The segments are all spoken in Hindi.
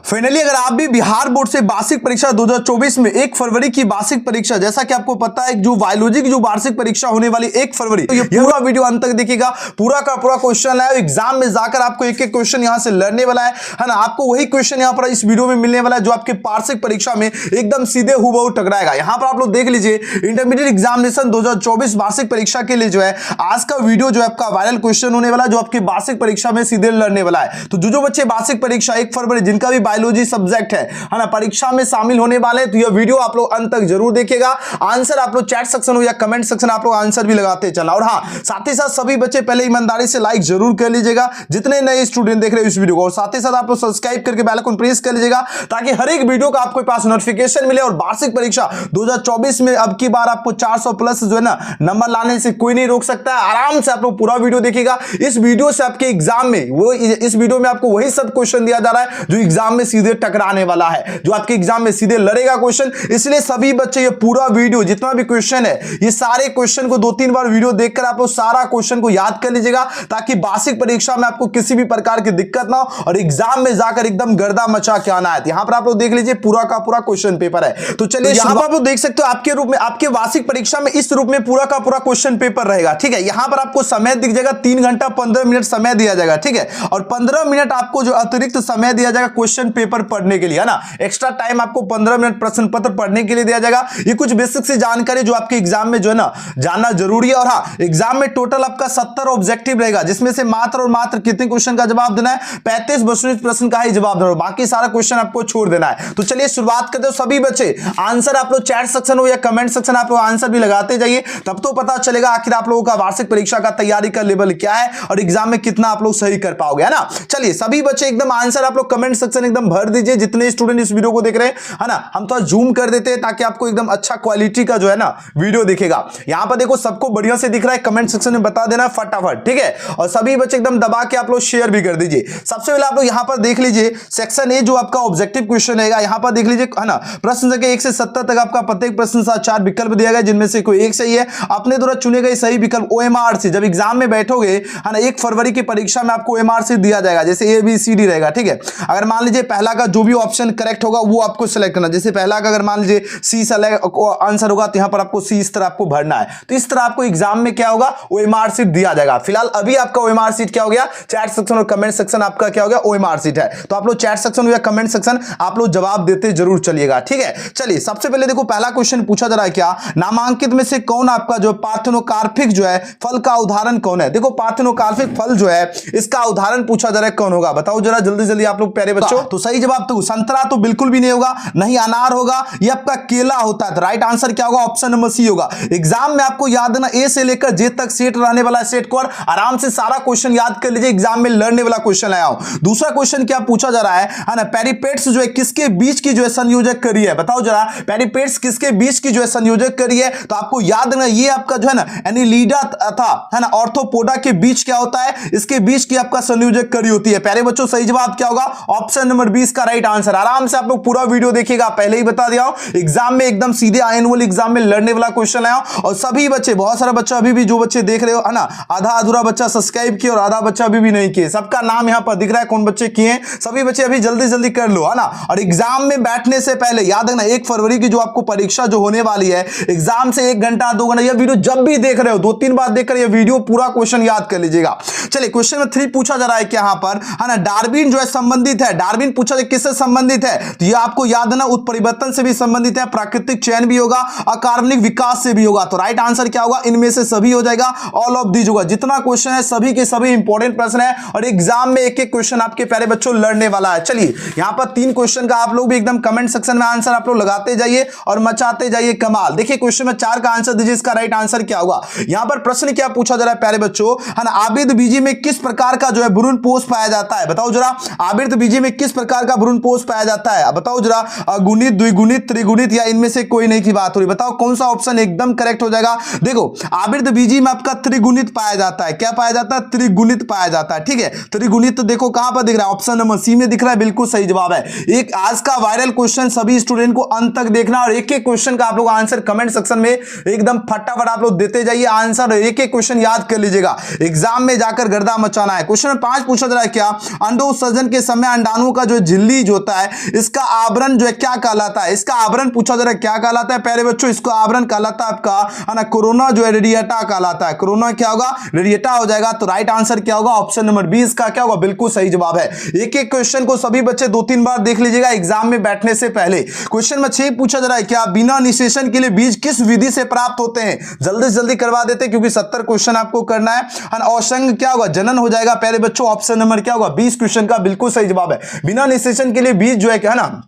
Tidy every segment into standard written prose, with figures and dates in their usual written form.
फाइनली अगर आप भी बिहार बोर्ड से वार्षिक परीक्षा 2024 में 1 फरवरी की वार्षिक परीक्षा, जैसा कि आपको पता है जो बायोलॉजी की जो वार्षिक परीक्षा होने वाली 1 फरवरी, तो ये पूरा वीडियो अंत तक देखिएगा। पूरा का पूरा क्वेश्चन है, एग्जाम में जाकर आपको एक एक क्वेश्चन यहां से लड़ने वाला है ना। आपको वही क्वेश्चन यहां पर इस वीडियो में मिलने वाला है जो आपके वार्षिक परीक्षा में एकदम सीधे हुबहू टकराएगा। यहां पर आप लोग देख लीजिए, इंटरमीडिएट एग्जामिनेशन 2024 वार्षिक परीक्षा के लिए जो है आज का वीडियो जो है आपका वायरल क्वेश्चन होने वाला है, जो आपकी वार्षिक परीक्षा में सीधे लड़ने वाला है। तो जो बच्चे वार्षिक परीक्षा 1 फरवरी जिनका भी बायोलॉजी सब्जेक्ट है ना, परीक्षा में शामिल होने वाले हैं, तो यह वीडियो आप लोग अंत तक जरूर देखिएगा। आंसर आप लोग चैट सेक्शन हो या कमेंट सेक्शन आप लोग आंसर भी लगाते चला। और हाँ, साथ ही साथ सभी बच्चे पहले ईमानदारी से लाइक जरूर कर लीजिएगा जितने नए स्टूडेंट देख रहे हैं इस वीडियो को, और साथ ही साथ आप लोग सब्सक्राइब करके बेल आइकन प्रेस कर लीजिएगा ताकि हर एक वीडियो का आपके पास नोटिफिकेशन मिले। और वार्षिक परीक्षा 2024 में अब की बार आपको 400 प्लस जो है ना नंबर लाने से कोई नहीं रोक सकता है। आराम से आप लोग पूरा वीडियो देखिएगा। इस वीडियो से आपके एग्जाम में इस वीडियो में आपको वही सब क्वेश्चन दिया जा रहा है जो एग्जाम में सीधे टकराने वाला है, जो आपके एग्जाम में सीधे लड़ेगा क्वेश्चन। इसलिए सभी बच्चे ये पूरा वीडियो जितना भी क्वेश्चन है, ये सारे क्वेश्चन को 2-3 बार वीडियो देखकर आप लोग सारा क्वेश्चन को याद कर लीजिएगा ताकि वार्षिक परीक्षा में आपको किसी भी प्रकार की दिक्कत ना हो और एग्जाम में जाकर एकदम गर्दा मचा के आना है। यहां पर आप लोग देख लीजिए पूरा का पूरा क्वेश्चन पेपर है। तो चलिए यहां पर आप लोग देख सकते हो आपके रूप में, आपके वार्षिक परीक्षा में इस रूप में पूरा का पूरा क्वेश्चन पेपर रहेगा। ठीक है, यहां पर आपको समय दिख जाएगा, 3 घंटा 15 मिनट समय दिया जाएगा। ठीक है, और 15 मिनट आपको जो अतिरिक्त समय दिया जाएगा क्वेश्चन पेपर पढ़ने के लिए, है ना। एक्स्ट्रा टाइम आपको 15 मिनट प्रश्न पत्र पढ़ने के लिए दिया जाएगा। ये कुछ बेसिक सी जानकारी जो आपके एग्जाम में जो है ना जानना जरूरी है। और हाँ, एग्जाम में टोटल आपका 70 ऑब्जेक्टिव रहेगा, जिसमें से मात्र और मात्र कितने क्वेश्चन का जवाब देना है, 35 वस्तुनिष्ठ प्रश्न का ही जवाब देना है, बाकी सारा क्वेश्चन आपको छोड़ देना है। तो चलिए शुरुआत करते हो। सभी बच्चे आंसर आप लोग चैट सेक्शन हो या कमेंट सेक्शन आप लोग आंसर भी लगाते जाइए, तब तो पता चलेगा आखिर आप लोगों का वार्षिक परीक्षा का तैयारी का लेवल क्या है और एग्जाम में कितना आप लोग सही कर पाओगे, है ना। चलिए सभी बच्चे एकदम आंसर आप लोग कमेंट सेक्शन एकदम भर दीजिए जितने स्टूडेंट इस वीडियो को देख रहे हैं, है ना। हम तो जूम कर देते हैं ताकि आपको एकदम अच्छा क्वालिटी का जो है ना वीडियो दिखेगा। यहां पर देखो सबको बढ़िया से दिख रहा है, कमेंट सेक्शन में बता देना फटाफट, ठीक है। और सभी बच्चे एकदम दबा के आप लोग शेयर भी कर दीजिए। सबसे पहले आप लोग यहां पर देख लीजिए सेक्शन ए जो आपका ऑब्जेक्टिव क्वेश्चन रहेगा, यहां पर देख लीजिए, है ना। प्रश्न संख्या 1 से 70 तक आपका प्रत्येक प्रश्न से 4 विकल्प दिया गया जिनमें से कोई एक सही है। अपने द्वारा चुने गए सही विकल्प ओएमआर से, जब एग्जाम में बैठोगे, है ना, 1 फरवरी की परीक्षा में आपको ओएमआर से दिया जाएगा, जैसे ए बी सी डी रहेगा। ठीक है, अगर मान लीजिए पहला का जो भी ऑप्शन करेक्ट होगा वो आपको सिलेक्ट करना, जैसे पहला का अगर मान लीजिए सी आंसर होगा तो यहां पर आपको सी इस तरह आपको भरना है। तो इस तरह आपको एग्जाम में क्या होगा, ओएमआर सीट दिया जाएगा। फिलहाल अभी आपका ओएमआर सीट क्या हो गया, चैट सेक्शन और कमेंट सेक्शन आपका क्या हो गया, ओएमआर सीट है। तो आप लोग चैट सेक्शन या कमेंट सेक्शन आप लोग जवाब देते जरूर चलिएगा। ठीक है, चलिए सबसे पहले देखो पहला क्वेश्चन पूछा जा रहा है, क्या नामांकित में से कौन आपका जो पार्थेनोकार्पिक जो है फल का उदाहरण कौन है। देखो पार्थेनोकार्पिक फल जो है इसका उदाहरण पूछा जा रहा है, कौन होगा बताओ जरा जल्दी जल्दी आप लोग प्यारे बच्चों। तो सही जवाब तो संतरा तो बिल्कुल भी नहीं होगा, नहीं अनार होगा, ये आपका केला होता है। तो राइट आंसर क्या होगा, ऑप्शन नंबर सी होगा। एग्जाम में आपको याद है ना, ए से लेकर जे तक सेट रहने वाला सेट को आराम से सारा क्वेश्चन याद कर लीजिए, एग्जाम में लड़ने वाला क्वेश्चन आया हो। दूसरा क्वेश्चन क्या पूछा जा रहा है ना, पेरिपेट्स जो है किसके बीच की जो है संयोजक करी है, बताओ जरा पेरिपेट्स किसके बीच की जो है संयोजक करी है। तो आपको याद है ना, ये आपका जो है ना एनिलीडा था, है ना, ऑर्थोपोडा के बीच क्या होता है, इसके बीच की आपका संयोजक करी होती है। प्यारे बच्चों सही जवाब क्या होगा, ऑप्शन नंबर 20 का राइट आंसर। आराम से आप लोग पूरा वीडियो देखिएगा, पहले ही बता दिया एग्जाम में एकदम सीधे एनुअल एग्जाम में लड़ने वाला क्वेश्चन आया। और सभी बच्चे, बहुत सारा बच्चा अभी भी जो बच्चे देख रहे हो, है ना, आधा अधूरा बच्चा सब्सक्राइब किया और आधा बच्चा अभी भी नहीं किए, सबका नाम यहां पर दिख रहा है कौन बच्चे किए। सभी बच्चे अभी जल्दी जल्दी कर लो, है ना। और एग्जाम में बैठने से पहले याद रखना 1 फरवरी की जो आपको परीक्षा जो होने वाली है, एग्जाम से 1 घंटा 2 घंटा, यह वीडियो जब भी देख रहे हो 2-3 बार देखकर यह वीडियो पूरा क्वेश्चन याद कर लीजिएगा। चलिए क्वेश्चन नंबर 3 पूछा जा रहा है कि यहां पर, है ना, डार्विन जो है संबंधित है, डार्विन पूछा जाए किससे संबंधित है, तो यह आपको याद है ना उत्परिवर्तन से भी संबंधित है, प्राकृतिक चयन भी होगा, अकार्बनिक विकास से भी होगा। तो राइट आंसर क्या होगा, इनमें से सभी हो जाएगा, ऑल ऑफ दीज होगा। जितना क्वेश्चन है सभी के सभी इंपॉर्टेंट प्रश्न है और एग्जाम में एक एक क्वेश्चन आपके प्यारे बच्चों लड़ने वाला है। चलिए यहां पर 3 क्वेश्चन का आप लोग भी एकदम कमेंट सेक्शन में आंसर आप लोग लगाते जाइए और मचाते जाइए कमाल। देखिए क्वेश्चन में 4 का आंसर दीजिए, इसका राइट आंसर क्या होगा। यहां पर प्रश्न क्या पूछा जा रहा है प्यारे बच्चों, है ना, आबिद बीजी में किस प्रकार का जो है भ्रूण पोष पाया जाता है, बताओ जरा। आबिद बीजी में किस प्रकार का भ्रूण पोष पाया जाता है, बताओ जरा। गुणित, द्विगुणित, त्रिगुणित या इनमें से कोई नहीं की बात हो रही, बताओ कौन सा ऑप्शन एकदम करेक्ट हो जाएगा। देखो आबिद बीजी में आपका त्रिगुणित पाया जाता है, क्या पाया जाता है, त्रिगुणित पाया जाता है। ठीक है, त्रिगुणित तो देखो कहां पर दिख रहा है, ऑप्शन नंबर सी में दिख रहा है, बिल्कुल सही जवाब है। एक आज का वायरल क्वेश्चन सभी स्टूडेंट को अंत तक देखना और एक एक क्वेश्चन का आप लोग आंसर कमेंट सेक्शन में एकदम फटाफट आप लोग देते जाइए आंसर, एक एक क्वेश्चन याद कर लीजिएगा, एग्जाम में जाकर गर्दा मचाना है। क्वेश्चन 5 पूछा जा रहा है, क्या अंडोत्सर्जन के समय अंडाणु का जो जो झिल्ली जो होता है इसका आवरण जो है क्या कहलाता है? इसका आवरण पूछा जा रहा है क्या कहलाता है प्यारे बच्चों? इसको आवरण कहलाता है आपका, है ना, कोरोना जो है रेडिएटा कहलाता है। कोरोना क्या होगा? रेडिएटा हो जाएगा। तो राइट आंसर क्या होगा? ऑप्शन नंबर 20 का क्या होगा? बिल्कुल सही जवाब है। एक एक क्वेश्चन को सभी बच्चे 2-3 बार देख लीजिएगा एग्जाम में बैठने से पहले। क्वेश्चन नंबर 6 पूछा जा रहा है क्या बिना निषेचन के लिए बीज किस विधि से प्राप्त होते हैं? जल्दी से जल्दी करवा देते हैं क्योंकि 70 क्वेश्चन आपको करना है। असंग क्या होगा? जनन हो जाएगा प्यारे बच्चों। ऑप्शन नंबर क्या होगा? 20 क्वेश्चन का बिल्कुल सही जवाब है। बिना निषेचन के लिए बीज जो है क्या, है ना,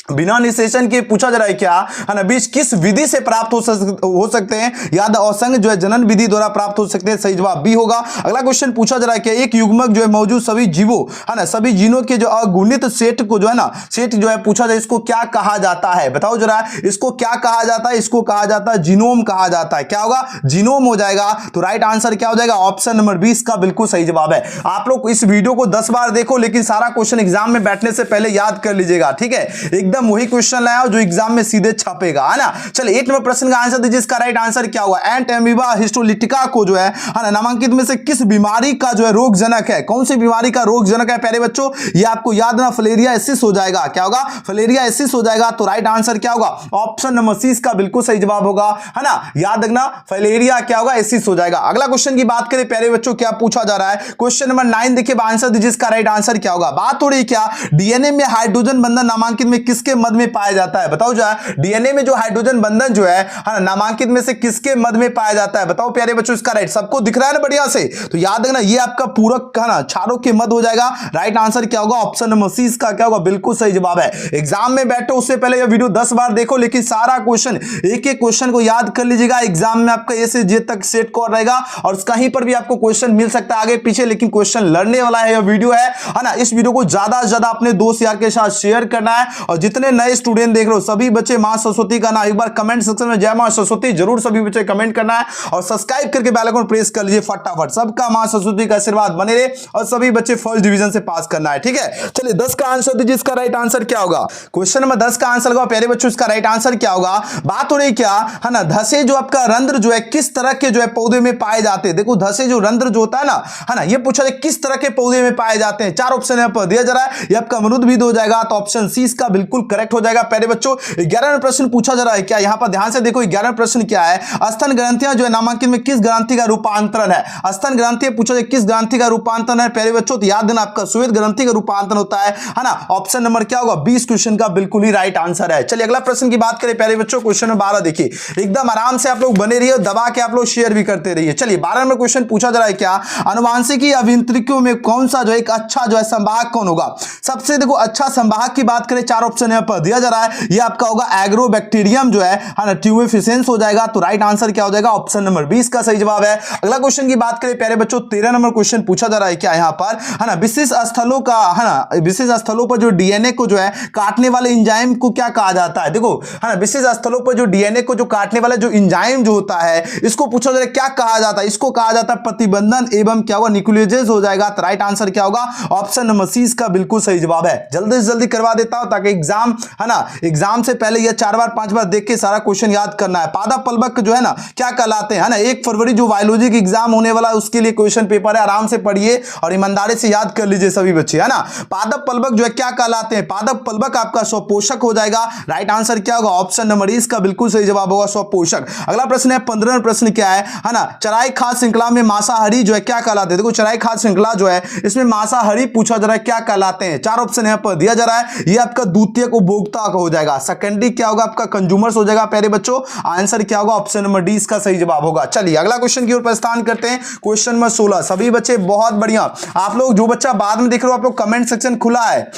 बिना निषेचन के पूछा जा रहा है क्या, है ना, बीज किस विधि से प्राप्त हो सकते हैं? याद असंग जो है जनन विधि द्वारा प्राप्त हो सकते हैं। सही जवाब बी होगा। अगला क्वेश्चन पूछा जा रहा है क्या एक युग्मक जो है मौजूद सभी जीवों, है ना, सभी जीनों के जो अगुणित सेट को जो है ना, सेट जो है पूछा जाए इसको क्या कहा जाता है? बताओ जरा, इसको क्या कहा जाता है? इसको कहा जाता है जीनोम कहा जाता है। क्या होगा? जीनोम हो जाएगा। तो राइट आंसर क्या हो जाएगा? ऑप्शन नंबर 20 का बिल्कुल सही जवाब है। आप लोग इस वीडियो को 10 बार देखो लेकिन सारा क्वेश्चन एग्जाम में बैठने से पहले याद कर लीजिएगा, ठीक है? एकदम वही क्वेश्चन लाया जो एग्जाम में सीधे छपेगा, है ना। चलिए 8 नंबर प्रश्न का आंसर दीजिए। इसका राइट आंसर क्या हुआ? एंट एमीबा हिस्टोलिटिका को जो है ना, नामांकित में से किस बीमारी का जो है रोगजनक है? कौन सी बीमारी का रोगजनक है प्यारे बच्चों? ये आपको याद ना, फिलेरियासिस हो जाएगा। क्या होगा? फिलेरियासिस हो जाएगा। तो राइट आंसर क्या होगा? ऑप्शन नंबर सी का बिल्कुल सही जवाब होगा, है ना। याद रखना, फिलेरिया क्या होगा? एसिस हो जाएगा। अगला क्वेश्चन की बात करें प्यारे बच्चों, क्या पूछा जा रहा है? क्वेश्चन नंबर 9 देखिए, आंसर दीजिए। इसका राइट आंसर क्या होगा? बात हो रही क्या डीएनए में हाइड्रोजन बंधन नामांकित में किसके मध्य में पाया जाता है? बताओ जरा, डीएनए में जो हाइड्रोजन बंधन जो है ना, नामांकित में से किसके मध्य में पाया जाता है? बताओ प्यारे बच्चों। इसका राइट सबको दिख रहा है ना बढ़िया से? तो याद रखना ये आपका पूरक, है ना, क्षारों के मध्य हो जाएगा। राइट आंसर क्या होगा? ऑप्शन नंबर सी का क्या होगा? बिल्कुल सही जवाब है। एग्जाम में बैठो उससे पहले ये वीडियो 10 बार देखो लेकिन सारा क्वेश्चन, एक एक क्वेश्चन को याद कर लीजिएगा। एग्जाम में आपका ए से जे तक सेट कौन रहेगा और कहीं पर भी आपको क्वेश्चन मिल सकता है आगे पीछे, लेकिन क्वेश्चन लड़ने वाला है। यह वीडियो है ना, इस वीडियो को ज्यादा से ज्यादा अपने दोस्त यार के साथ शेयर करना है। और जितने नए स्टूडेंट देख रहे हो सभी बच्चे मां सरस्वती का ना एक बार कमेंट सेक्शन में जय मां सरस्वती जरूर सभी बच्चे कमेंट करना है और सब्सक्राइब करके बेल आइकन प्रेस कर लीजिए फटाफट। सबका मां सरस्वती का आशीर्वाद बने रहे और सभी बच्चे फर्स्ट डिवीजन से पास करना है, ठीक है। चलिए 10 का आंसर दीजिए। इसका राइट आंसर क्या होगा? क्वेश्चन नंबर 10 का आंसर लगाओ प्यारे बच्चों। इसका राइट आंसर क्या होगा? बात हो रही क्या, है ना, धसे जो आपका रंध्र जो है किस तरह के जो है पौधे में पाए जाते हैं? देखो धसे जो रंध्र जो होता है ना, है ना, ये पूछा जाए किस तरह के पौधे में पाए जाते हैं? 4 ऑप्शन यहां पर दिया जा रहा है। ये आपका अमरूद हो जाएगा। तो ऑप्शन सी इसका बिल्कुल करेक्ट हो जाएगा प्यारे बच्चों। 11वां प्रश्न पूछा जा रहा है क्या, यहां पर ध्यान से देखो। 11वां प्रश्न क्या है? स्तन ग्रंथियां जो है नामांकित में किस ग्रंथि का रूपांतरण है? स्तन ग्रंथि पूछा जाए किस ग्रंथि का रूपांतरण है प्यारे बच्चों? तो याद देना आपका श्वेत ग्रंथि का रूपांतरण होता है ना। ऑप्शन नंबर क्या होगा? 20 क्वेश्चन का बिल्कुल ही राइट आंसर है। चलिए अगला प्रश्न की बात करें प्यारे बच्चों। क्वेश्चन नंबर 12 देखिए, एकदम आराम से आप लोग बने रहिए, दबा के आप लोग शेयर भी करते रहिए। चलिए 12 नंबर क्वेश्चन पूछा जा रहा है क्या, अनुवांशिकी अभियांत्रिकियों में कौन सा जो एक अच्छा जो है संवाहक कौन होगा? सबसे देखो अच्छा संवाहक की बात करें, 4 ऑप्शन यहां पर दिया जा रहा है। ये आपका होगा एग्रोबैक्टीरियम जो है ना, ट्यूमेफिसेंस हो जाएगा। तो राइट आंसर क्या हो जाएगा? ऑप्शन नंबर 20 का सही जवाब है। अगला क्वेश्चन की बात करें प्यारे बच्चों, 13 नंबर क्वेश्चन पूछा जा रहा है क्या यहां पर, है ना, विशेष स्थलों का, है ना, विशेष स्थलों पर जो डीएनए को जो है काटने वाले एंजाइम को क्या कहा जाता है? देखो, है ना, विशेष स्थलों पर जो डीएनए को जो काटने वाला जो एंजाइम जो होता है इसको पूछा जा रहा है क्या कहा जाता है? इसको कहा जाता है प्रतिबंधन एवं क्या होगा? न्यूक्लियोजेज हो जाएगा। तो राइट आंसर क्या होगा? ऑप्शन नंबर सी का बिल्कुल सही जवाब है। जल्दी से जल्दी करवा देता हूं ताकि एग्जाम, है ना, एग्जाम से पहले यह 4 बार 5 बार देख के सारा क्वेश्चन याद करना है। पादप पल्लवक जो है ना क्या कहलाते हैं, है ना। 1 फरवरी जो बायोलॉजी की एग्जाम होने वाला है उसके लिए क्वेश्चन पेपर है, आराम से पढ़िए और ईमानदारी से याद कर लीजिए सभी बच्चे, है ना। पादप पल्लवक जो है क्या कहलाते हैं? पादप पल्लवक आपका स्वपोषक हो जाएगा। राइट आंसर क्या होगा? ऑप्शन नंबर इसका बिल्कुल सही जवाब होगा स्वपोषक। अगला प्रश्न है 15वां प्रश्न क्या है ना, चराई खाद्य श्रृंखला में मांसाहारी जो है क्या कहलाते हैं? देखो चराई खाद्य श्रृंखला जो है इसमें मांसाहारी पूछा जा रहा है क्या कहलाते हैं? 4 ऑप्शन यहां पर दिया जा रहा है। ये आपका द्वितीयक उपभोक्ता का हो जाएगा। सेकेंडरी क्या होगा? आपका कंज्यूमर्स हो जाएगा प्यारे बच्चों। आंसर क्या होगा? ऑप्शन नंबर डी इसका सही जवाब होगा। चलिए अगला क्वेश्चन की ओर प्रस्थान करते हैं। Question number 16। सभी बच्चे बहुत बढ़िया, आप लोग जो बच्चा बाद में देख रहे हो आप लोग कमेंट सेक्शन खुला है,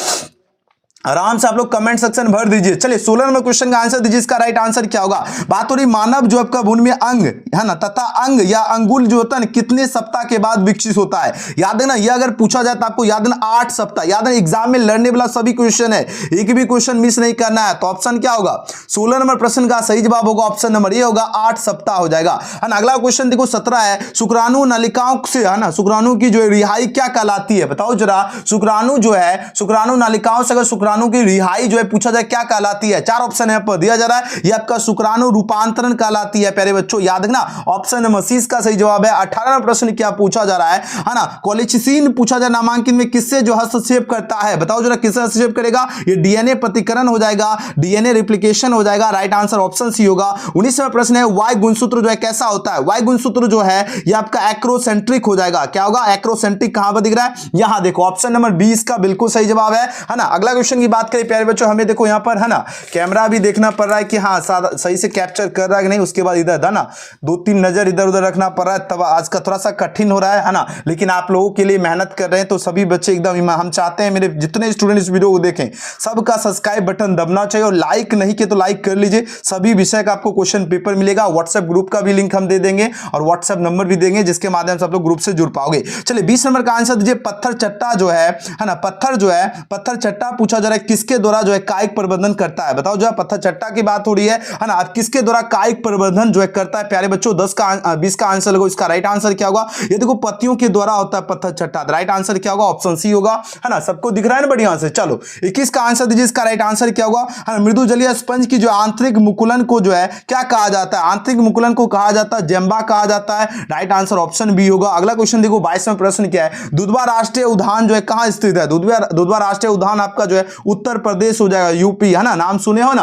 आराम से आप लोग कमेंट सेक्शन भर दीजिए। चलिए 16 नंबर क्वेश्चन का आंसर दीजिए। इसका राइट आंसर क्या होगा? बात हो रही मानव जो आपका भ्रूण में अंग, है ना, तथा अंग या अंगुल जो होता है ना कितने सप्ताह के बाद विकसित होता है? याद है ना, ये अगर पूछा जाए तो आपको याद है ना 8 सप्ताह। याद है एग्जाम में लड़ने वाला सभी क्वेश्चन है, एक भी क्वेश्चन मिस नहीं करना है। तो ऑप्शन क्या होगा? 16 नंबर प्रश्न का सही जवाब होगा ऑप्शन नंबर ए होगा, 8 सप्ताह हो जाएगा, है ना। अगला क्वेश्चन देखो 17 है, शुक्राणु नलिकाओं से, है ना, शुक्राणु की जो रिहाई क्या कहलाती है? बताओ जरा, शुक्राणु जो है, शुक्राणु नलिकाओं से अगर शुक्राणु शुक्राणु की रिहाई जो है पूछा जाए क्या कहलाती है? चार ऑप्शन यहां पर दिया जा रहा है। ये आपका शुक्राणु रूपांतरण कहलाती है प्यारे बच्चों, याद रखना। ऑप्शन नंबर सी इसका सही जवाब है। 18वां प्रश्न क्या पूछा जा रहा है ना? कोलेचिसिन पूछा जाए नामांकन में किससे जो हस्तक्षेप करता है? बताओ जरा किससे हस्तक्षेप करेगा? ये डीएनए प्रतिकरण हो जाएगा, डीएनए रिप्लिकेशन हो जाएगा। राइट आंसर ऑप्शन सी होगा। 19वां प्रश्न है वाई गुणसूत्र जो है कैसा होता है? वाई गुणसूत्र जो है ये आपका एक्रोसेंट्रिक हो जाएगा। क्या होगा? एक्रोसेंट्रिक। कहां पर दिख रहा है? यहां देखो, ऑप्शन नंबर 20 का बिल्कुल सही जवाब है ना। अगला क्वेश्चन की बात करें प्यारे बच्चों, हमें देखो यहां पर है ना कैमरा भी देखना पड़ रहा है कि हाँ सही से कैप्चर कर रहा है कि नहीं। उसके बाद इधर है ना 2-3 नजर इधर उधर रखना पड़ रहा है। तब आज का थोड़ा सा कठिन हो रहा है ना, लेकिन आप लोगों के लिए मेहनत कर रहे हैं तो सभी बच्चे एकदम, हम चाहते हैं मेरे जितने स्टूडेंट इस वीडियो को देखें सबका सब्सक्राइब बटन दबना चाहिए, और लाइक नहीं किया तो लाइक कर लीजिए। सभी विषय का आपको क्वेश्चन पेपर मिलेगा। व्हाट्सएप ग्रुप का भी लिंक हम दे देंगे और व्हाट्सएप नंबर भी देंगे जिसके माध्यम से आप लोग ग्रुप से जुड़ पाओगे। चलिए 20 नंबर का आंसर दीजिए। पत्थर चट्टा जो है ना, पत्थर चट्टा पूछा जा रहा है किसके द्वारा जो है कायिक प्रबंधन करता है? बताओ जो है पत्थर चट्टा की बात हो रही है ना, अब किसके द्वारा कायिक प्रबंधन जो है करता है प्यारे बच्चों? 20 का आंसर लगो। इसका राइट आंसर क्या होगा? ये देखो पत्तियों के द्वारा होता है पत्थर चट्टा। राइट आंसर क्या होगा? ऑप्शन सी होगा, है ना। सबको दिख रहा है ना बढ़िया से? चलो 21 का आंसर दीजिए। इसका राइट आंसर क्या होगा? है ना, मृदु जलीय स्पंज की जो आंतरिक मुकुलन को जो है क्या कहा जाता है? आंतरिक मुकुलन को कहा जाता है जेम्बा कहा जाता है। राइट आंसर ऑप्शन बी होगा। अगला क्वेश्चन देखो 22वां प्रश्न क्या है? दुधवा राष्ट्रीय उद्यान जो है कहां स्थित है? दुधवा राष्ट्रीय उद्यान आपका जो है उत्तर प्रदेश हो जाएगा, यूपी, है ना। नाम सुने हो ना,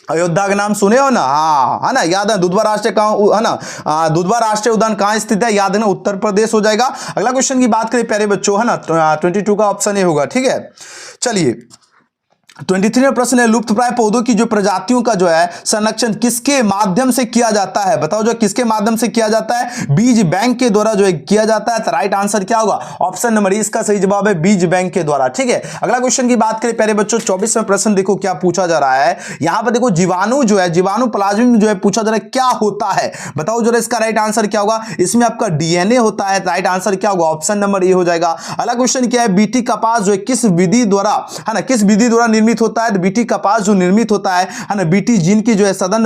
अयोध्या का नाम सुने हो ना? हाँ, है ना, याद है। दुधवा राष्ट्रीय है ना, दुधवा राष्ट्रीय उद्यान कहां स्थित है? याद है ना, उत्तर प्रदेश हो जाएगा। अगला क्वेश्चन की बात करें प्यारे बच्चों, है ना, 22 का ऑप्शन ए होगा। ठीक है, चलिए 23वां प्रश्न है लुप्त प्राय पौधों की जो प्रजातियों का जो है संरक्षण किसके माध्यम से किया जाता है? बताओ जो किसके माध्यम से किया जाता है? बीज बैंक के द्वारा जो है किया जाता है। तो राइट आंसर क्या होगा? ऑप्शन नंबर ई इसका सही जवाब है, बीज बैंक के द्वारा। ठीक है, अगला क्वेश्चन की बात करें प्यारे बच्चों, 24वां प्रश्न देखो क्या पूछा जा रहा है। यहां पर देखो जीवाणु जो है, जीवाणु प्लाज्म जो है पूछा जा रहा है क्या होता है? बताओ जो इसका राइट आंसर क्या होगा? इसमें आपका डीएनए होता है। राइट आंसर क्या होगा? ऑप्शन नंबर ए हो जाएगा। अगला क्वेश्चन क्या है? बीटी कपास जो है किस विधि द्वारा, है ना, किस विधि द्वारा निर्मित होता है? बीटी कपास जो निर्मित होता है ना, बीटी जीन की जो है सदन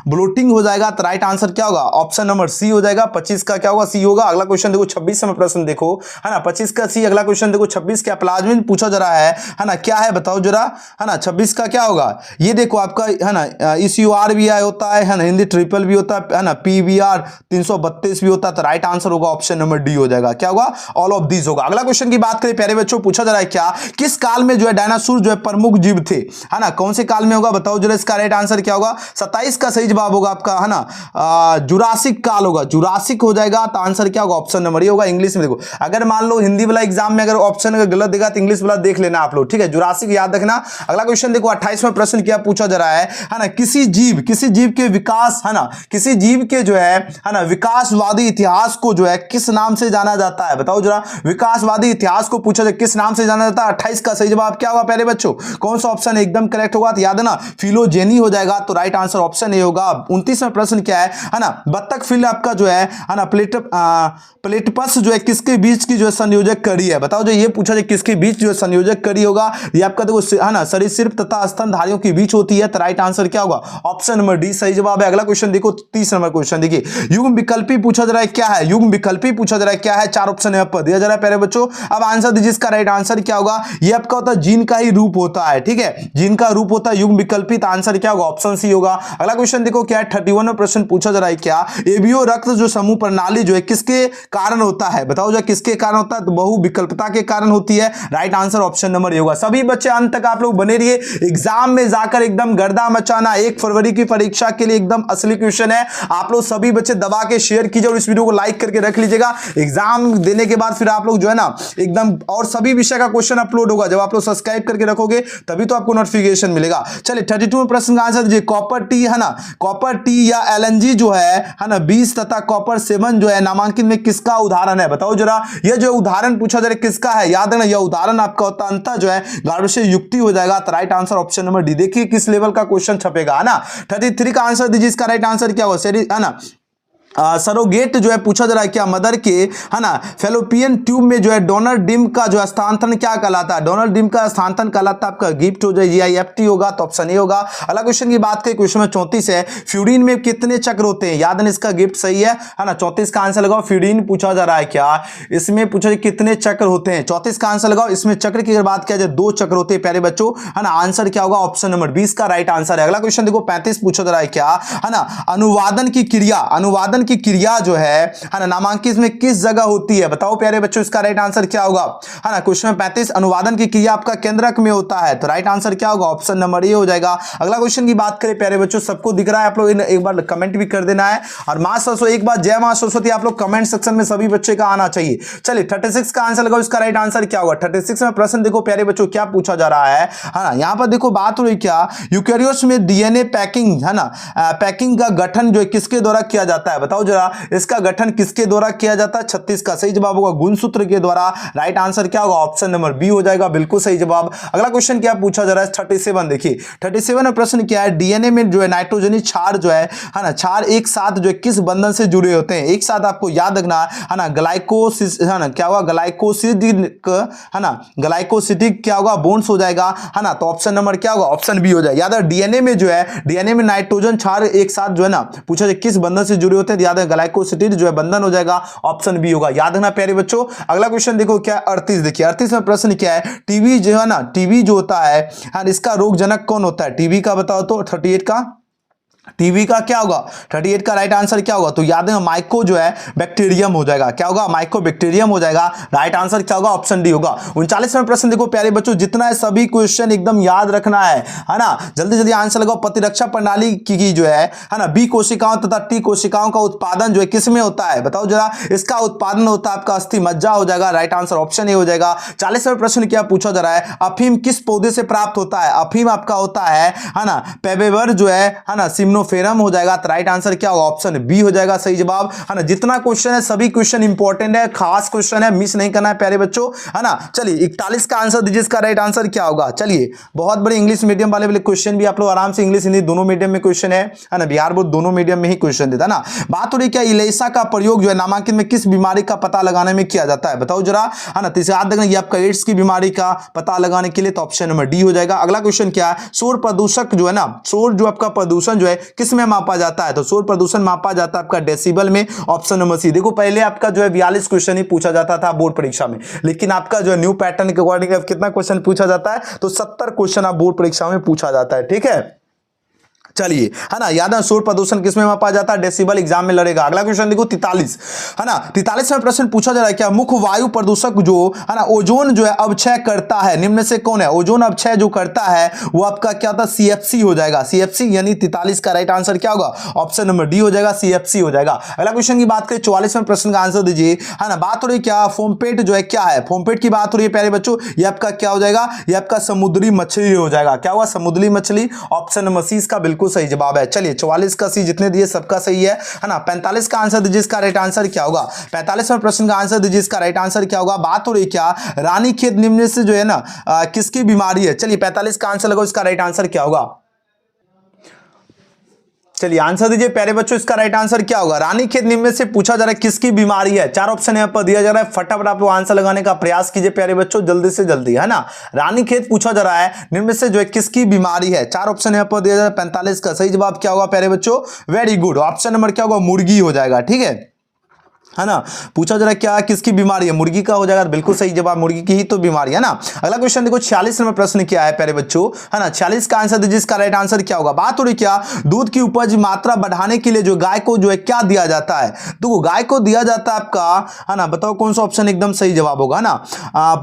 ब्लोटिंग हो जाएगा। तो राइट आंसर क्या होगा? ऑप्शन नंबर सी हो जाएगा। 25 का क्या होगा? सी होगा। अगला क्वेश्चन देखो 26वां प्रश्न देखो, है ना, 25 का सी। अगला क्वेश्चन देखो 26 क्या प्लाज्मिन पूछा जा रहा है ना, क्या है बताओ जरा, है ना। 26 का क्या होगा? ये देखो आपका, है ना, ECUR भी होता है ना, हिंदी ट्रिपल भी होता है ना, PVR 332 भी होता है। तो राइट आंसर होगा ऑप्शन नंबर डी हो जाएगा। क्या होगा? ऑल ऑफ दीज होगा। अगला क्वेश्चन की बात करें प्यारे बच्चों, पूछा जा रहा है क्या किस काल में जो है डायनासोर जो है प्रमुख जीव थे? है ना, कौन से काल में होगा? बताओ जरा इसका राइट आंसर क्या होगा? 27 का सही जवाब होगा आपका, है ना, जुरासिक काल होगा। जुरासिक हो जाएगा। तो आंसर क्या होगा? ऑप्शन नंबर ये होगा। इंग्लिश में देखो, अगर मान लो हिंदी वाला एग्जाम में अगर ऑप्शन अगर गलत देगा तो इंग्लिश वाला देख लेना आप लोग। ठीक है, जुरासिक याद रखना। अगला क्वेश्चन देखो 28वां प्रश्न क्या पूछा जा रहा है ना, किसी जीव के विकास, है ना, किसी जीव के जो है ना विकासवादी इतिहास को जो है किस नाम से जाना जाता है? बताओ जरा, विकासवादी इतिहास को पूछा जाए किस नाम से जाना जाता है? 28 का सही जवाब क्या होगा प्यारे बच्चों? कौन सा ऑप्शन एकदम करेक्ट होगा? तो याद है ना, फिलोजेनी हो जाएगा। तो राइट आंसर ऑप्शन ए होगा। 29वां प्रश्न क्या है ना, बत्तख फिल आपका जो है ना प्लेटपस जो है किसके बीच की जो है संयोजक कड़ी है? बताओ जो ये पूछा जाए किसके बीच जो है संयोजक कड़ी होगा? ये आपका देखो, है ना, सरीसृप तथा स्तनधारियों के बीच होती है। तो राइट आंसर क्या होगा? ऑप्शन नंबर डी सही जवाब है। अगला क्वेश्चन देखो 30 नंबर क्वेश्चन देखिए, युग्म विकल्पी पूछा जा रहा है क्या है? युग्म विकल्पी पूछा जा रहा है क्या है? 4 ऑप्शन यहां पर दिया जा रहा है प्यारे बच्चों। अब आंसर दीजिए, इसका राइट आंसर क्या होगा? ये आपका होता है जीन का ही रूप होता है। ठीक है, जीन का रूप होता है युग्म विकल्पी। तो आंसर क्या होगा? ऑप्शन सी होगा। अगला क्वेश्चन देखो क्या है, 31वां प्रश्न पूछा जा रहा है क्या एबीओ रक्त जो समूह प्रणाली जो है किसके कारण होता है? बताओ जो किसके कारण होता है? तो बहु विकल्पता के कारण होती है। Right answer option number A होगा। सभी बच्चे अंत तक आप लोग बने रहिए। एग्जाम में जाकर एकदम गर्दा मचाना, 1 फरवरी की परीक्षा के लिए एकदम असली क्वेश्चन है। आप लोग सभी बच्चे दबा के शेयर कीजिए और इस वीडियो को लाइक करके रख लीजिएगा। एग्जाम देने के बाद फिर आप लोग जो है ना एकदम, और सभी विषय का क्वेश्चन अपलोड होगा। जब आप लोग सब्सक्राइब करके रखोगे तभी तो आपको नोटिफिकेशन मिलेगा। चलिए 32वें प्रश्न का आंसर दीजिए। कॉपर टी, है ना, कॉपर टी या एलएनजी जो है ना 20 तथा कॉपर 7 जो है नामांकन में किसका उदाहरण है? बताओ जरा, ये जो उदाहरण पूछा जा रहा है किसका है? याद है ना, यह उदाहरण आपका होता अंतः जो है गार्डोशे युक्ति हो जाएगा। तो right answer option number D. देखिए किस लेवल का क्वेश्चन छपेगा, है ना। 33 का आंसर दीजिए। इसका राइट आंसर क्या होगा? है ना, सरोगेट जो है पूछा जा रहा है क्या मदर के, है ना, फेलोपियन ट्यूब में जो है डोनर डिम का जो स्थानांतरण क्या कहलाता है? डोनर डिम का स्थानांतरण कहलाता है आपका गिफ्ट हो जाए, GIFT होगा, तो ऑप्शन ए होगा। अगला क्वेश्चन की बात करें, क्वेश्चन में 34 है, फ्यूरिन में कितने चक्र होते हैं? याद है इसका गिफ्ट सही है ना, 34 का आंसर लगाओ। फ्यूरिन पूछा जा रहा है क्या, इसमें पूछा जाए कितने चक्र होते हैं, 34 का आंसर लगाओ। इसमें चक्र की अगर बात किया जाए 2 चक्र होते हैं प्यारे बच्चों, है ना, आंसर क्या होगा? ऑप्शन नंबर 20 का राइट आंसर है। अगला क्वेश्चन देखो 35 पूछा जा रहा है क्या, है ना, अनुवादन की क्रिया जो है ना, नामांकित में किस जगह होती है? बताओ प्यारे बच्चों, इसका राइट आंसर क्या होगा? है ना, क्वेश्चन 35 अनुवादन की क्रिया आपका केंद्रक में होता है, तो राइट आंसर क्या होगा? ऑप्शन नंबर ए हो जाएगा। अगला क्वेश्चन की बात करें प्यारे बच्चों, सबको दिख रहा है? आप लोग एक बार कमेंट भी कर देना है। और मां सरस्वती, एक बार जय मां सरस्वती आप लोग कमेंट सेक्शन में सभी बच्चे का आना चाहिए। चलिए 36 का आंसर लगाओ, इसका राइट आंसर क्या होगा? 36 में प्रश्न देखो प्यारे बच्चों क्या पूछा जा रहा है ना, यहां पर देखो बात हो रही क्या, यूकेरियोट्स में DNA पैकिंग, है ना, पैकिंग का गठन जो है किसके द्वारा किया जाता है? बताओ जरा, इसका गठन किसके द्वारा किया जाता है? 36 का सही जवाब होगा गुणसूत्र के द्वारा। राइट आंसर क्या होगा? ऑप्शन नंबर बी हो जाएगा, बिल्कुल सही जवाब। अगला क्वेश्चन क्या पूछा जा रहा है? 37 देखिए 37 में प्रश्न क्या है, डीएनए में जो है नाइट्रोजनी क्षार जो है ना, क्षार एक साथ जो है किस बंधन से जुड़े होते हैं? एक साथ आपको याद रखना है ना, ग्लाइकोसिस, है ना, क्या होगा? ग्लाइकोसिडिक, है ना, ग्लाइकोसिडिक क्या होगा? बॉन्ड्स हो जाएगा, है ना, तो ऑप्शन नंबर क्या होगा? ऑप्शन बी हो जाएगा। याद है डीएनए में जो है, डीएनए में नाइट्रोजन क्षार एक साथ जो है ना, पूछा जाए किस बंधन से जुड़े होते हैं? याद है ग्लाइकोसिडिक जो है बंधन हो जाएगा, ऑप्शन बी होगा। याद रखना प्यारे बच्चों। अगला क्वेश्चन देखो क्या 38 देखिए 38 में प्रश्न क्या है, टीबी जो है ना, टीबी जो होता है, इसका रोगजनक कौन होता है? टीबी का बताओ तो 38 का, टीबी का क्या होगा? 38 का राइट आंसर क्या होगा? तो याद है माइको जो है बैक्टीरियम हो जाएगा, क्या होगा? माइको बैक्टीरियम हो जाएगा। राइट आंसर क्या होगा? ऑप्शन डी होगा। 39वां प्रश्न देखो प्यारे बच्चों, जितना है सभी क्वेश्चन एकदम याद रखना है ना, जल्दी जल्दी आंसर लगाओ। प्रतिरक्षा प्रणाली की जो है ना, बी कोशिकाओं तथा टी कोशिकाओं का उत्पादन जो है किसमें होता है? बताओ जरा, इसका उत्पादन होता है आपका अस्थि मज्जा हो जाएगा। राइट आंसर ऑप्शन ए हो जाएगा। 40वां प्रश्न क्या पूछा जा रहा है, अफीम किस पौधे से प्राप्त होता है? अफीम आपका होता है ना, पेबेवर जो है ना, फेरम हो जाएगा। तो राइट आंसर क्या होगा? ऑप्शन बी हो जाएगा, सही जवाब, है ना। जितना क्वेश्चन है सभी क्वेश्चन इंपॉर्टेंट है, खास क्वेश्चन है, मिस नहीं करना है प्यारे बच्चों, है ना। चलिए 41 का आंसर दीजिए, इसका राइट आंसर क्या होगा? चलिए बहुत बड़े इंग्लिश मीडियम वाले क्वेश्चन भी आप लोग आराम से, इंग्लिश हिंदी दोनों मीडियम में क्वेश्चन है ना, बिहार बोर्ड दोनों मीडियम में ही क्वेश्चन देता है ना। बात हो रही क्या, इलेसा का प्रयोग जो है नामांकित में किस बीमारी का पता लगाने में किया जाता है? बताओ जरा, है ना। तो याद रखना ये आपका एड्स की बीमारी का पता लगाने के लिए, तो ऑप्शन नंबर डी हो जाएगा। अगला क्वेश्चन क्या है, शोर प्रदूषक जो है ना, शोर जो आपका प्रदूषण जो है किस में मापा जाता है? तो शोर प्रदूषण मापा जाता है आपका डेसिबल में, ऑप्शन नंबर सी। देखो पहले आपका जो है 42 क्वेश्चन ही पूछा जाता था बोर्ड परीक्षा में, लेकिन आपका जो है न्यू पैटर्न के अकॉर्डिंग कितना क्वेश्चन पूछा जाता है? तो 70 क्वेश्चन आप बोर्ड परीक्षा में पूछा जाता है, ठीक है। चलिए, है ना, याद है शोर प्रदूषण किसमें मापा जाता है? डेसिबल एग्जाम में लड़ेगा। अगला क्वेश्चन देखो 43, है ना। 43वां प्रश्न पूछा जा रहा है क्या, मुख्य वायु प्रदूषक जो है ना, ओजोन जो है अवक्षय करता है, निम्न में से कौन है? ओजोन अवक्षय जो करता है वो आपका क्या होता है? CFC हो जाएगा, CFC, यानी 43 का राइट आंसर क्या होगा? ऑप्शन नंबर डी हो जाएगा, CFC हो जाएगा। अगला क्वेश्चन की बात करें 44वें प्रश्न का आंसर दीजिए, है ना। बात हो रही क्या, फोमपेट जो है क्या है? फोमपेट की बात हो रही है प्यारे बच्चों, ये आपका क्या हो जाएगा? ये आपका समुद्री मछली हो जाएगा, क्या होगा? समुद्री मछली, ऑप्शन नंबर सी इसका बिल्कुल सही जवाब है। चलिए 44 का सी जितने दिए सबका सही है ना। 45 का आंसर दीजिए, इसका राइट आंसर क्या होगा? 45वें प्रश्न का आंसर दीजिए, इसका राइट आंसर क्या होगा? बात हो रही क्या, रानीखेत निम्न से जो है ना किसकी बीमारी है? चलिए 45 का आंसर लगाओ, इसका राइट आंसर क्या होगा? चलिए आंसर दीजिए प्यारे बच्चों, इसका राइट आंसर क्या होगा? रानीखेत निम्न में से पूछा जा रहा है किसकी बीमारी है? 4 ऑप्शन यहां पर दिया जा रहा है, फटाफट आप लोग आंसर लगाने का प्रयास कीजिए प्यारे बच्चों, जल्दी से जल्दी, है ना। रानीखेत पूछा जा रहा है, निम्न में से जो है किसकी बीमारी है? 4 ऑप्शन यहां पर दिया जा रहा है। 45 का सही जवाब क्या होगा प्यारे बच्चों? वेरी गुड, ऑप्शन नंबर क्या होगा? मुर्गी हो जाएगा, ठीक है ना। पूछा जरा क्या किसकी बीमारी है? मुर्गी का हो जाएगा, बिल्कुल सही जवाब, मुर्गी की ही तो बीमारी है ना। अगला क्वेश्चन देखो 46 नंबर प्रश्न क्या है प्यारे बच्चों, है ना। 46 का आंसर दीजिए, इसका राइट आंसर क्या होगा? बात हो रही क्या, दूध की उपज मात्रा बढ़ाने के लिए जो गाय को जो है क्या दिया जाता है? देखो गाय को दिया जाता है आपका, है ना, बताओ कौन सा ऑप्शन एकदम सही जवाब होगा ना।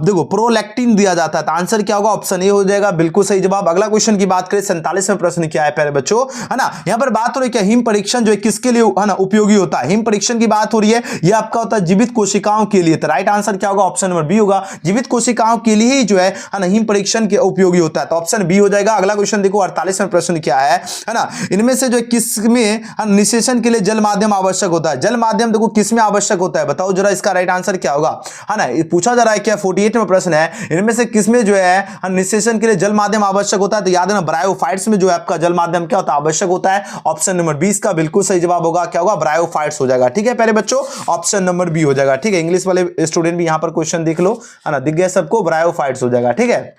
देखो प्रोलैक्टिन दिया जाता है, तो आंसर क्या होगा? ऑप्शन ए हो जाएगा, बिल्कुल सही जवाब। अगला क्वेश्चन की बात करें 47वें प्रश्न क्या है प्यारे बच्चों, है ना। यहां पर बात हो रही क्या, हिम परीक्षण जो है किसके लिए, है ना, उपयोगी होता है? हिम परीक्षण की बात हो रही है, ये आपका होता है जीवित कोशिकाओं के लिए। तो राइट आंसर क्या होगा? ऑप्शन नंबर बी होगा, जीवित कोशिकाओं के लिए ही जो है ना हिम परीक्षण के उपयोगी होता है। तो ऑप्शन बी हो जाएगा। अगला क्वेश्चन देखो 48वां प्रश्न क्या है ना, इनमें से जो किसमें निषेचन के लिए जल माध्यम आवश्यक होता है? जल माध्यम देखो किसमें आवश्यक होता है, बताओ जरा, इसका राइट आंसर क्या होगा, है ना। ये पूछा जा रहा है क्या, 48वां प्रश्न है, इनमें से किसमें जो है निषेचन के लिए जल माध्यम आवश्यक होता है? तो याद है ना, ब्रायोफाइट्स में जो है आपका जल माध्यम क्या होता है? आवश्यक होता है। ऑप्शन नंबर 20 का बिल्कुल सही जवाब होगा, क्या होगा? ब्रायोफाइट्स हो जाएगा। ठीक है प्यारे बच्चों, ऑप्शन नंबर बी हो जाएगा। ठीक है, इंग्लिश वाले स्टूडेंट भी यहां पर क्वेश्चन देख लो, है ना, दिख गया सबको, ब्रायोफाइट्स हो जाएगा। ठीक है,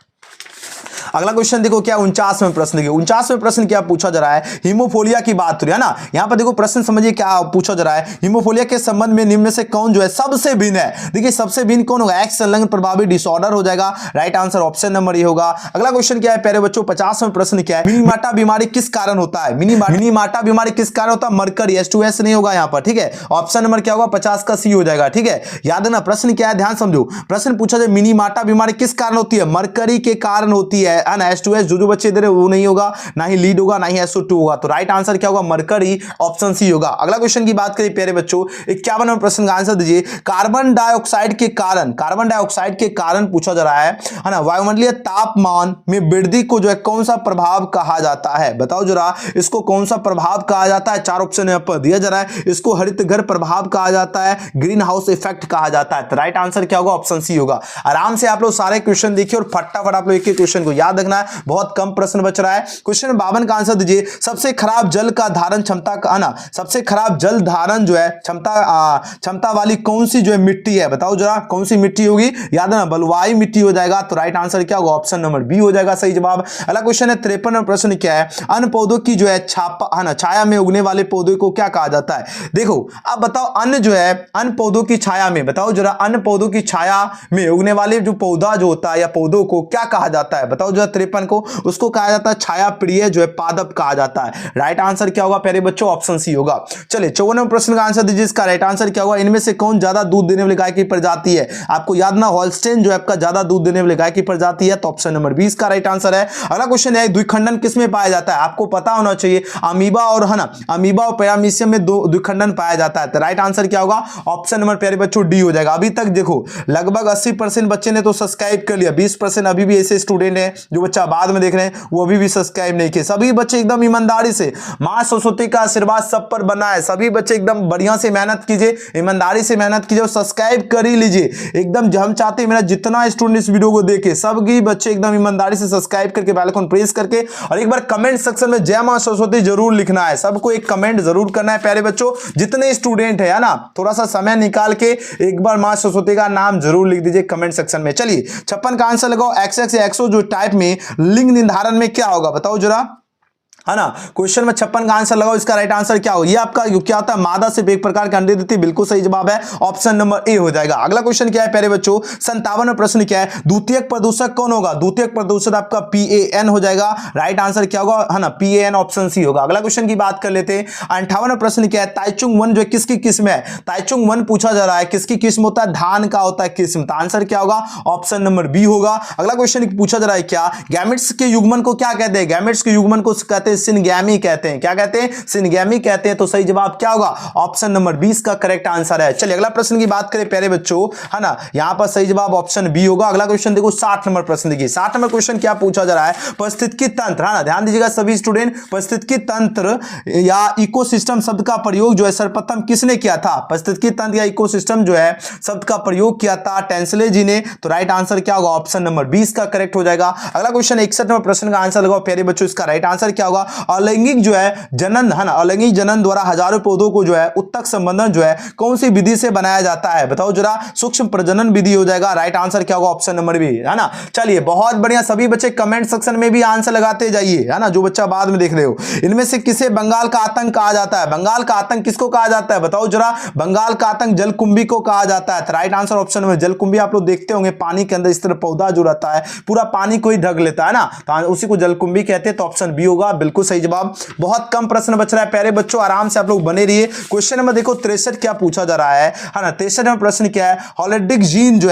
अगला क्वेश्चन देखो क्या 49वां प्रश्न। देखिए 49वां प्रश्न क्या पूछा जा रहा है, हीमोफोलिया की बात हो रही है ना। यहां पर देखो प्रश्न समझिए क्या पूछा जा रहा है, हीमोफोलिया के संबंध में निम्न में से कौन जो है सबसे भिन्न है? देखिए सबसे भिन्न कौन होगा? एक्स संलग्न प्रभावी डिसऑर्डर हो जाएगा। Right answer option number A होगा। अगला क्वेश्चन क्या है प्यारे बच्चों, 50वां प्रश्न क्या है, मिनीमाटा बीमारी किस कारण होता है? मिनीमाटा बीमारी किस कारण होता है? मरकरी, H2S नहीं होगा यहां पर। ठीक है, ऑप्शन नंबर क्या होगा? 50 का सी हो जाएगा। ठीक है, याद है ना, प्रश्न क्या है, ध्यान समझो। प्रश्न पूछा जाए मिनीमाटा बीमारी किस कारण होती है? मरकरी के कारण होती है ना। H2S जो बच्चे इधर है वो नहीं होगा, ना ही लीड होगा, ना ही SO2 होगा। तो राइट आंसर क्या होगा? मरकरी, ऑप्शन सी होगा। अगला क्वेश्चन की बात करें प्यारे बच्चों, 51वां प्रश्न का आंसर दीजिए। कार्बन डाइऑक्साइड के कारण पूछा जा रहा है ना, वायुमंडलीय तापमान में वृद्धि को जो है कौन सा प्रभाव कहा जाता है? बताओ जरा, इसको कौन सा प्रभाव कहा जाता है? चार ऑप्शन यहां पर दिया जा रहा है। इसको हरित घर प्रभाव कहा जाता है, ग्रीन हाउस इफेक्ट कहा जाता है। तो राइट आंसर क्या होगा? ऑप्शन सी होगा। आराम से आप लोग सारे क्वेश्चन देखिए और फटाफट आप लोग एक एक क्वेश्चन को याद रखना है, बहुत कम प्रश्न बच रहा है। क्वेश्चन 52 का आंसर दीजिए। सबसे खराब जल का धारण क्षमता का ना, सबसे खराब जल धारण जो है क्षमता वाली कौन सी जो है मिट्टी है? बताओ जरा, कौन सी मिट्टी होगी? याद है ना, बलुआई मिट्टी हो जाएगा। तो राइट आंसर क्या होगा? ऑप्शन नंबर बी हो जाएगा सही जवाब। अगला क्वेश्चन है 53वां प्रश्न क्या है, अन्य पौधों की जो है छाया में उगने वाले पौधे को क्या कहा जाता है? देखो अब बताओ, अन्य जो है अन्य पौधों की छाया में, बताओ जरा, अन्य पौधों की छाया में उगने वाले जो पौधा जो होता है या पौधों को क्या कहा जाता है? बताओ जरा, 53 को उसको कहा जाता है छाया प्रिय जो है पादप कहा जाता है। राइट आंसर क्या होगा प्यारे बच्चों? ऑप्शन सी होगा। चलिए 54वें प्रश्न का आंसर दीजिए। इसका राइट आंसर क्या होगा? इनमें से कौन ज्यादा दूध देने वाली गाय की प्रजाति है? आपको याद ना, होल्स्टेन जो है आपका ज्यादा दूध देने वाली गाय की प्रजाति है। तो ऑप्शन नंबर 20 का राइट आंसर है। अगला क्वेश्चन है, द्विखंडन किसमें पाया जाता है? आपको पता होना चाहिए, अमीबा और है ना, अमीबा और पैरामीशियम में द्विखंडन पाया जाता है। तो राइट आंसर क्या होगा? ऑप्शन नंबर प्यारे बच्चों डी हो जाएगा। अभी तक देखो लगभग 80% बच्चे ने तो सब्सक्राइब कर लिया, 20% अभी भी ऐसे स्टूडेंट हैं जो बच्चा बाद में देख रहे हैं वो अभी भी सब्सक्राइब नहीं किए। सभी बच्चे एकदम ईमानदारी से, मां सरस्वती का आशीर्वाद सब पर बना है। सभी बच्चे एकदम बढ़िया से मेहनत कीजिए, ईमानदारी से मेहनत कीजिए और सब्सक्राइब कर ही लीजिए। एकदम हम चाहते हैं मेरा जितना स्टूडेंट इस वीडियो को देखे सभी बच्चे एकदम ईमानदारी से सब्सक्राइब करके बेल आइकन प्रेस करके और एक बार कमेंट सेक्शन में जय मां सरस्वती जरूर लिखना है। सबको एक कमेंट जरूर करना है प्यारे बच्चों, जितने स्टूडेंट है ना, थोड़ा सा समय निकाल के एक बार मां सरस्वती का नाम जरूर लिख दीजिए कमेंट सेक्शन में। चलिए 56 का आंसर लगाओ। XX या XO जो टाइप में लिंग निर्धारण में क्या होगा? बताओ जरा, है ना। क्वेश्चन में 56 का आंसर लगाओ। इसका राइट आंसर क्या होगा? ये आपका क्या होता है? मादा सिर्फ एक प्रकार के अंडे देती है। बिल्कुल सही जवाब है, ऑप्शन नंबर ए हो जाएगा। अगला क्वेश्चन क्या है प्यारे बच्चों? 57वां प्रश्न क्या है? द्वितीयक प्रदूषक कौन होगा? द्वितीयक प्रदूषक आपका PAN हो जाएगा। राइट आंसर क्या होगा? है ना, PAN, ऑप्शन सी होगा। अगला क्वेश्चन की बात कर लेते हैं। 58वां प्रश्न क्या है? ताइचुंग वन जो किसकी किस्म है? ताइचुंग वन पूछा जा रहा है, किसकी किस्म होता है? धान का होता है किस्म। तो आंसर क्या होगा? ऑप्शन नंबर बी होगा। अगला क्वेश्चन पूछा जा रहा है क्या, गैमेट्स के युग्मन को क्या कहते हैं? गैमेट्स के युग्मन को कहते हैं सिनगैमी कहते हैं। क्या कहते हैं? सिनगैमी कहते हैं। तो सही जवाब क्या होगा? ऑप्शन नंबर 20 का करेक्ट आंसर है। चलिए अगला प्रश्न की बात करें प्यारे बच्चों, है ना, यहां पर सही जवाब ऑप्शन बी होगा। अगला क्वेश्चन देखो 60 नंबर प्रश्न देखिए। 60 नंबर क्वेश्चन क्या पूछा जा रहा है? पारिस्थितिकी तंत्र, है ना, ध्यान दीजिएगा सभी स्टूडेंट। पारिस्थितिकी तंत्र या इकोसिस्टम शब्द का प्रयोग जो है सर्वप्रथम किसने किया था? पारिस्थितिकी तंत्र या इकोसिस्टम जो है शब्द का प्रयोग किया था टेंसले जी ने। तो राइट आंसर क्या होगा? ऑप्शन नंबर 20 का करेक्ट हो जाएगा। अगला क्वेश्चन 61 नंबर प्रश्न का आंसर लगाओ प्यारे बच्चों। इसका राइट आंसर क्या होगा? अलैंगिक जो है जनन, है ना, अलैंगिक जनन द्वारा हजारों पौधों को जो है उत्तक संबंधन जो है कौन सी विधि से बनाया जाता है? बताओ जरा, सूक्ष्म प्रजनन विधि हो जाएगा। राइट आंसर क्या होगा? ऑप्शन नंबर बी, है ना। चलिए बहुत बढ़िया, सभी बच्चे कमेंट सेक्शन में भी आंसर लगाते जाइए, है ना, जो बच्चा बाद में देख रहे हो। इनमें से किसे बंगाल का आतंक कहा जाता है? बंगाल का आतंक किसको कहा जाता है? बताओ जरा, बंगाल का आतंक जलकुंभी को कहा जाता है। राइट आंसर ऑप्शन नंबर जलकुंभी। आप लोग देखते होंगे पानी के अंदर इस तरह पौधा जो रहता है पूरा पानी को ही ढक लेता है ना, तो उसी को जलकुंभी कहते हैं। तो ऑप्शन बी होगा। बिल्कुल बिल्कुल सही जवाब। बहुत कम प्रश्न बच रहा है प्यारे बच्चों, आराम से आप लोग बने रहिए। क्वेश्चन नंबर देखो 63 क्या पूछा जा रहा है ना। 63 नंबर प्रश्न क्या है, हॉलिडिक जीन जो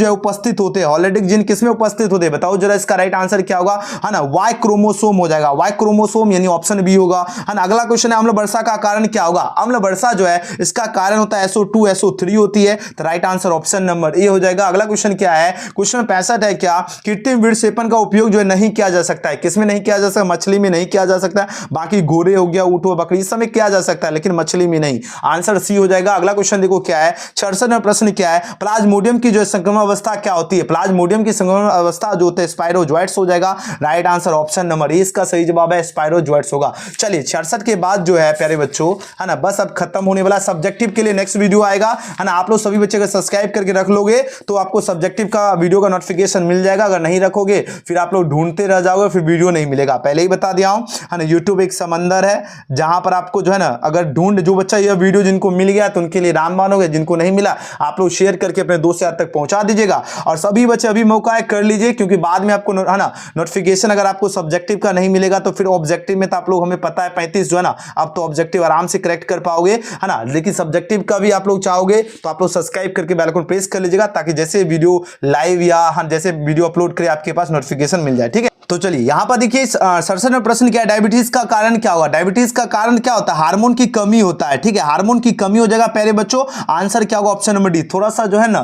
है उपस्थित होते हैं। हॉलिडिक जीन किसमें उपस्थित होते हैं बताओ जरा, इसका राइट आंसर क्या होगा, है ना, वाई क्रोमोसोम हो जाएगा, वाई क्रोमोसोम यानी ऑप्शन बी होगा, है ना। अगला क्वेश्चन है, अम्ल वर्षा का कारण क्या होगा। अम्ल वर्षा जो है इसका कारण होता है SO2 SO3 होती है, तो right answer option number A हो जाएगा। अगला क्वेश्चन क्या है, क्वेश्चन 65 है, क्या कृत्रिम विषेपन का उपयोग जो है नहीं किया जा सकता है। किसमें नहीं किया जा सकता, मछली में नहीं किया जा सकता है, बाकी घोड़े हो गया, ऊंट हो, बकरी, इस समय किया जा सकता है, लेकिन मछली में नहीं। आंसर सी हो जाएगा। अगला क्वेश्चन देखो क्या है, 66 नंबर प्रश्न क्या है, प्लाज्मोडियम की जो संक्रमण अवस्था क्या होती है। प्लाज्मोडियम की संक्रमण अवस्था जो होते हैं स्पाइरोजोइट्स हो जाएगा। Right answer option number A इसका सही जवाब है, स्पाइरोजोइट्स होगा। चलिए 66 के बाद जो है प्यारे बच्चों, है ना, बस अब खत्म होने वाला। सब्जेक्टिव के लिए नेक्स्ट वीडियो आएगा, है ना। आप लोग सभी बच्चे अगर सब्सक्राइब करके रख लोगे तो आपको सब्जेक्टिव का वीडियो का नोटिफिकेशन मिल जाएगा। अगर नहीं रखोगे फिर आप लोग ढूंढते रह जाओगे, फिर वीडियो नहीं मिलेगा। पहले ही बता दिया हूं, है ना, यूट्यूब एक समंदर है जहां पर आपको जो है ना, अगर जो बच्चा यह वीडियो जिनको मिल गया तो उनके लिए रामबाण हो गया, जिनको नहीं मिला आप लोग शेयर करके अपने दोस्त यार तक पहुंचा दीजिएगा। और सभी बच्चे अभी मौका है, कर लीजिए, क्योंकि बाद में आपको, है ना, नोटिफिकेशन अगर आपको सब्जेक्टिव का नहीं मिलेगा तो फिर ऑब्जेक्टिव में तो आप लोग, हमें पता है 35 जो है ना, आप तो ऑब्जेक्टिव आराम से करेक्ट कर पाओगे, है ना। लेकिन सब्जेक्टिव का भी आप लोग चाहोगे तो आप लोग सब्सक्राइब करके बेल आइकन प्रेस कर लीजिएगा, ताकि जैसे वीडियो लाइव या जैसे वीडियो अपलोड करे आपके पास नोटिफिकेशन मिल जाए, ठीक है। तो चलिए यहां पर देखिए 67 में प्रश्न क्या है, डायबिटीज का कारण क्या होगा। डायबिटीज का कारण क्या होता है, हार्मोन की कमी होता है, ठीक है, हार्मोन की कमी हो जाएगा प्यारे बच्चों। आंसर क्या होगा, ऑप्शन नंबर डी। थोड़ा सा जो है ना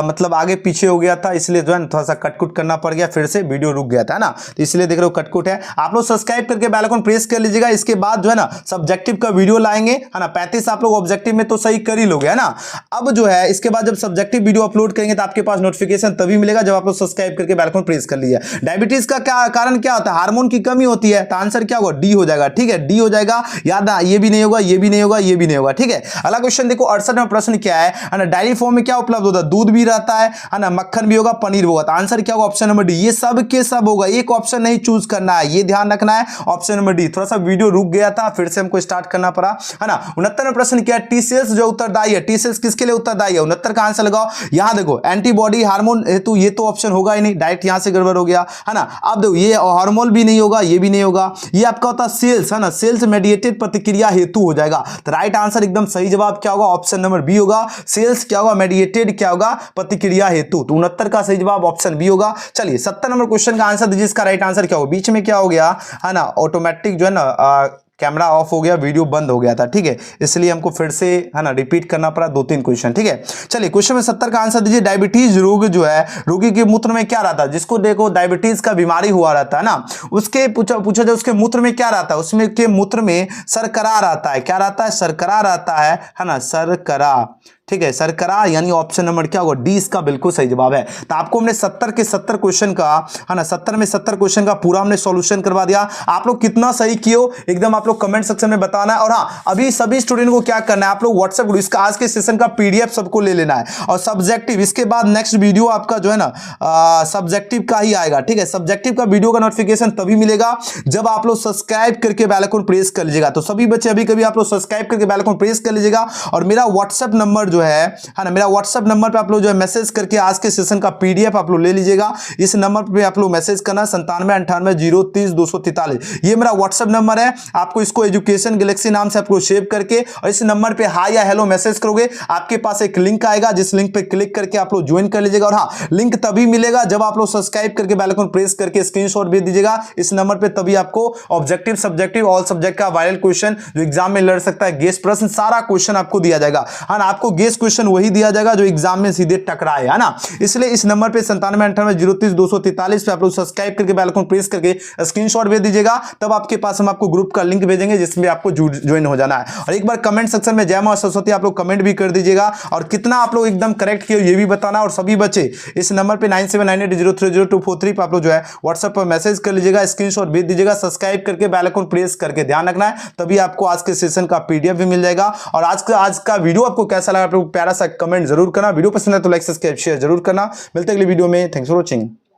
मतलब आगे पीछे हो गया था, इसलिए जो है थोड़ा सा कटकुट करना पड़ गया, फिर से वीडियो रुक गया था ना, तो इसलिए देख रहे हो कटकुट है। आप लोग सब्सक्राइब करके बेल आइकन प्रेस कर लीजिएगा। इसके बाद जो है ना सब्जेक्टिव का वीडियो लाएंगे, है ना। 35 आप लोग ऑब्जेक्टिव में तो सही कर ही लोगे, है ना। अब जो है इसके बाद जब सब्जेक्टिव वीडियो अपलोड करेंगे तो आपके पास नोटिफिकेशन तभी मिलेगा जब आप लोग सब्सक्राइब करके बेल आइकन प्रेस कर लीजिए। डायबिटीज का क्या कारण क्या, हार्मोन की कमी होती है, तो आंसर क्या होगा, डी हो जाएगा, ठीक है, डी हो जाएगा। याद है, ये भी नहीं होगा, ये भी नहीं होगा, ये भी नहीं होगा, ठीक है। अगला क्वेश्चन देखो 68 में प्रश्न क्या है ना, डायरी फॉर्म में क्या उपलब्ध होता है, दूध भी रहता है ना, मक्खन भी होगा, पनीर भी होगा, तो आंसर क्या होगा, ऑप्शन नंबर डी। ये सब के सब होगा, एक ऑप्शन नहीं चूज करना है, ये ध्यान रखना है, ऑप्शन नंबर डी। थोड़ा सा वीडियो रुक गया था, फिर से हमको स्टार्ट करना पड़ा, है ना। 69 में प्रश्न क्या है, टी सेल्स जो उत्तरदायी है, टी सेल्स किसके लिए उत्तरदायी है, 69 का आंसर लगाओ। यहां देखो एंटीबॉडी हार्मोन हेतु, ये तो ऑप्शन होगा ही नहीं, डायरेक्ट यहां से गड़बड़ हो गया, है ना। अब देखो ये हार्मोन भी नहीं होगा, ये भी नहीं होगा, ये आपका होता है सेल्स, है ना, सेल्स मेडिएटेड प्रतिक्रिया हेतु हो जाएगा। तो राइट आंसर एकदम सही जवाब क्या होगा, ऑप्शन नंबर बी होगा। सेल्स क्या होगा, मेडिएटेड क्या होगा, प्रतिक्रिया हेतु। तो 69 का सही जवाब ऑप्शन बी होगा। चलिए 70 नंबर क्वेश्चन का आंसर दीजिए, इसका राइट आंसर क्या होगा। बीच में क्या हो गया, है ना, ऑटोमेटिक जो है ना कैमरा ऑफ हो गया, वीडियो बंद हो गया था, ठीक है, इसलिए हमको फिर से, है ना, रिपीट करना पड़ा 2-3 क्वेश्चन, ठीक है। चलिए क्वेश्चन में 70 का आंसर दीजिए। डायबिटीज रोग जो है, रोगी के मूत्र में क्या रहता है, जिसको देखो डायबिटीज का बीमारी हुआ रहता है ना, उसके पूछा जाए उसके मूत्र में क्या रहता है, उसमें के मूत्र में शर्करा रहता है, क्या रहता है, शर्करा रहता है ना, शर्करा, ठीक है, शर्करा, यानी ऑप्शन नंबर क्या होगा, डी इसका बिल्कुल सही जवाब है। तो आपको हमने 70 के 70 क्वेश्चन का, है ना, 70 में 70 क्वेश्चन का पूरा हमने सॉल्यूशन करवा दिया। आप लोग कितना सही किए हो एकदम आप लोग कमेंट सेक्शन में बताना है। और हाँ, अभी सभी स्टूडेंट को क्या करना है, आप लोग व्हाट्सएप ग्रुप, इसका आज के सेशन का पीडीएफ सबको ले लेना है। और सब्जेक्टिव, इसके बाद नेक्स्ट वीडियो आपका जो है ना सब्जेक्टिव का ही आएगा, ठीक है। सब्जेक्टिव का वीडियो का नोटिफिकेशन तभी मिलेगा जब आप लोग सब्सक्राइब करके बेल आइकन प्रेस कर लीजिएगा। तो सभी बच्चे अभी कभी आप लोग सब्सक्राइब करके बेल आइकन प्रेस कर लीजिएगा। और मेरा व्हाट्सएप नंबर जो है ना, मेरा व्हाट्सएप नंबर पे आप लोग जो है मैसेज करके आज के सेशन का पीडीएफ आप लोग ले लीजिएगा। इस नंबर पे आप लोग मैसेज करना 9798030243। ये मेरा व्हाट्सएप नंबर है। आपको इसको एजुकेशन गैलेक्सी नाम से आपको सेव करके और इस नंबर पे हाई या हेलो मैसेज करोगे, आपके पास एक लिंक आएगा, जिस लिंक पे क्लिक करके आप लोग ज्वाइन कर लीजिएगा। और हाँ, लिंक तभी मिलेगा जब आप लोग सब्सक्राइब करके बेल आइकन प्रेस करके स्क्रीनशॉट भेज दीजिएगा इस नंबर पे, तभी आपको ऑब्जेक्टिव, सब्जेक्टिव, ऑल सब्जेक्ट का वायरल क्वेश्चन जो एग्जाम में लड़ सकता है, गेस प्रश्न, सारा क्वेश्चन आपको दिया जाएगा। हाँ, आपको गेस क्वेश्चन वही दिया जाएगा जो एग्जाम में सीधे टकराए, है ना। इसलिए इस नंबर पे 9798030243 पे आप लोग सब्सक्राइब करके बेल आइकन प्रेस करके स्क्रीनशॉट भेज दीजिएगा, तब आपके पास हम आपको ग्रुप का लिंक भेजेंगे जिसमें आपको ज्वाइन हो जाना है। और एक बार कमेंट सेक्शन में जय मां सरस्वती आप लोग कमेंट भी कर दीजिएगा और कितना आप लोग एकदम करेक्ट किए ये भी बताना। और सभी बच्चे इस नंबर पे 9798030243 पे आप लोग जो है व्हाट्सएप पर मैसेज कर लीजिएगा, स्क्रीनशॉट भेज दीजिएगा, सब्सक्राइब करके बेल आइकन प्रेस करके ध्यान रखना है, तभी आपको आज के सेशन का पीडीएफ भी मिल जाएगा। और आज का वीडियो आपको कैसा लगा, आप लोग प्यारा सा कमेंट जरूर करना। वीडियो पसंद है तो लाइक, सब्सक्राइब, शेयर जरूर करना। मिलते हैं अगली वीडियो में। Thanks for watching.